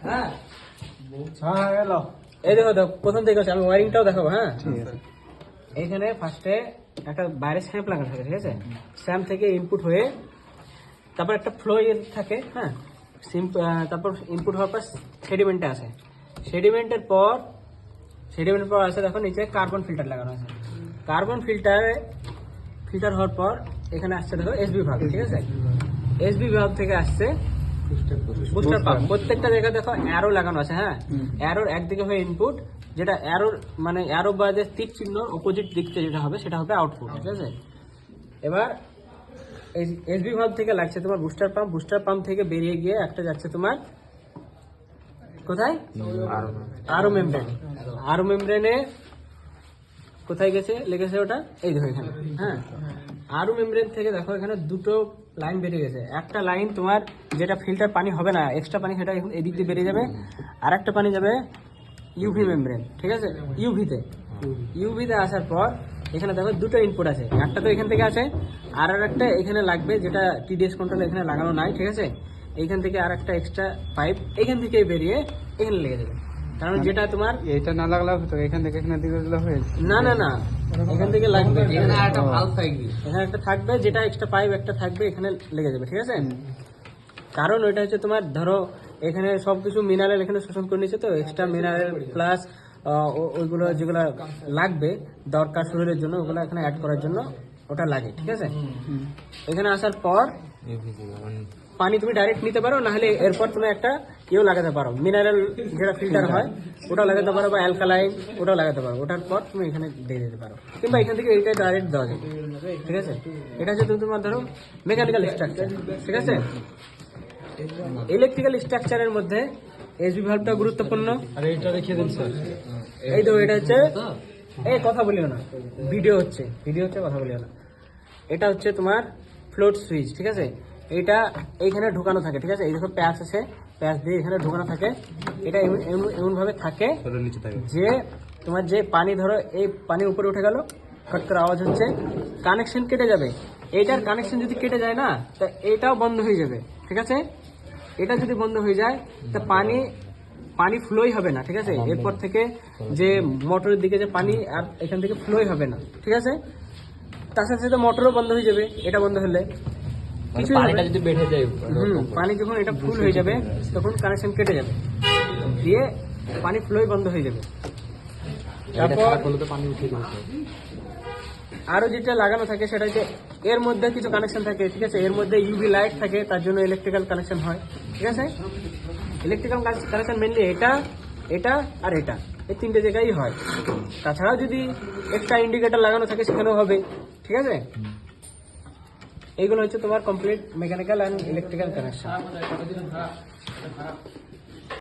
হ্যাঁ হ্যাঁ এলো এই দেখো প্রথম থেকে আমি ওয়ারিংটাও দেখাবো। হ্যাঁ ঠিক আছে। এইখানে ফার্স্টে একটা বাইরে স্ট্যাম্প লাগানো থাকে, ঠিক আছে? স্ট্যাম্প থেকে ইনপুট হয়ে তারপর একটা ফ্লো থাকে। হ্যাঁ, তারপর ইনপুট হওয়ার পর সেডিমেন্টে আসে। সেডিমেন্টের পর আসে দেখো নিচে কার্বন ফিল্টার লাগানো আছে। কার্বন ফিল্টার হওয়ার পর এখানে আসছে দেখো এসবি ভাগ, ঠিক আছে? এসবি ভাগ থেকে আসছে বুস্টার পাম্প। প্রত্যেকটা জায়গায় দেখো অ্যারো লাগানো আছে। হ্যাঁ, অ্যারোর একদিকে হয়ে ইনপুট, যেটা অ্যারোর মানে অ্যারো বা যে তীর চিহ্ন অপোজিট দিকতে যেটা হবে সেটা হবে আউটপুট, ঠিক আছে? এবার এসবি ভালভ থেকে লাগছে তোমার বুস্টার পাম্প থেকে বেরিয়ে গিয়ে একটা যাচ্ছে তোমার কোথায়, আরো মেমব্রেনে কোথায় গেছে লেগেছে ওটা, এই দেখো এখানে। হ্যাঁ, আরো মেমব্রেন থেকে দেখো এখানে দুটো লাইন বেরিয়ে গেছে। একটা লাইন তোমার যেটা ফিল্টার পানি হবে না, এক্সট্রা পানি, সেটা এদিক দিয়ে বেরিয়ে যাবে। আর একটা পানি যাবে ইউভি মেমব্রেন, ঠিক আছে? ইউভিতে আসার পর এখানে দেখো দুটো ইনপুট আছে। একটা তো এখান থেকে আছে, আর একটা এখানে লাগবে, যেটা টিডিএস কন্ট্রোল এখানে লাগানো নাই, ঠিক আছে? এইখান থেকে আর একটা এক্সট্রা পাইপ এখান থেকে বেরিয়ে এখানে লেগে যাবে। কারণ যেটা তোমার এটা না লাগলেও হতো, এখান থেকে এখানে দিকে দিলে হয়ে না এখান থেকে লাগবে, এখানে একটা ভালভ থাকবে, এখানে একটা থাকবে, যেটা এক্সট্রা পাইপ একটা থাকবে, এখানে লেগে যাবে, ঠিক আছে? কারণ ওইটা হচ্ছে তোমার ধরো এখানে সবকিছু মিনারেল এখানে শোষণ করে নিচ্ছে, তো এক্সট্রা মিনারেল প্লাস ওইগুলো যেগুলো লাগবে দরকার শরীরের জন্য, ওগুলো এখানে অ্যাড করার জন্য ওটা লাগে, ঠিক আছে? এখানে আসার পর পানি তুমি ডাইরেক্ট নিতে পারো, নাহলে এরপর তুমি একটা ইয়েও লাগাতে পারো, মিনারেল যেটা ফিল্টার হয় ওটাও লাগাতে পারো, বা অ্যালকালাইন ওটাও লাগাতে পারো। ওটার পর তুমি এখানে দিয়ে দিতে পারো, কিংবা এখান থেকে এইটা ডাইরেক্ট দেওয়া যাবে, ঠিক আছে? এটা হচ্ছে তোমার ধরো মেকানিক্যাল স্ট্রাকচার, ঠিক আছে? ইলেকট্রিক্যাল স্ট্রাকচারের মধ্যে এসবি ভালভটা গুরুত্বপূর্ণ। আর এইটা দেখিয়ে দিন স্যার। এই তো এটা হচ্ছে, এই কথা বলিও না, ভিডিও হচ্ছে কথা বলিও না। এটা হচ্ছে তোমার ফ্লোট সুইচ, ঠিক আছে? এটা এইখানে ঢোকানো থাকে, ঠিক আছে? এই দেখো প্যাচ আছে, প্যাচ দিয়ে এখানে ঢোকানো থাকে। এটা এমন ভাবে থাকে যে তোমার যে পানি ধরো এই পানি উপরে উঠে গেল, খট করে আওয়াজ হচ্ছে, কানেকশন কেটে যাবে। এইটার কানেকশন যদি কেটে যায় না, তা এটাও বন্ধ হয়ে যাবে, ঠিক আছে? এটা যদি বন্ধ হয়ে যায় তা পানি ফ্লোই হবে না, ঠিক আছে? এরপর থেকে যে মোটরের দিকে যে পানি আর এখান থেকে ফ্লোই হবে না, ঠিক আছে? তার সাথে সাথে মোটরও বন্ধ হয়ে যাবে এটা বন্ধ হলে। কিছু পানিটা যদি বেড়ে যায়, পানি যখন এটা ফুল হয়ে যাবে তখন কানেকশন কেটে যাবে, দিয়ে পানি ফ্লোই বন্ধ হয়ে যাবে। তারপর পানি উঠে যাবে। আরো যেটা লাগানো থাকে সেটা হচ্ছে এর মধ্যে কিছু কানেকশন থাকে, ঠিক আছে? এর মধ্যে ইউভি লাইট থাকে, তার জন্য ইলেকট্রিক্যাল কানেকশন হয়, ঠিক আছে? ইলেকট্রিক্যাল কানেকশন মেনলি এটা আর এটা, এই তিনটে জায়গায় হয়। তাছাড়াও যদি একটা ইন্ডিকেটর লাগানো থাকে সেখানেও হবে, ঠিক আছে? এইগুলো হচ্ছে তোমার complete mechanical and electrical connection.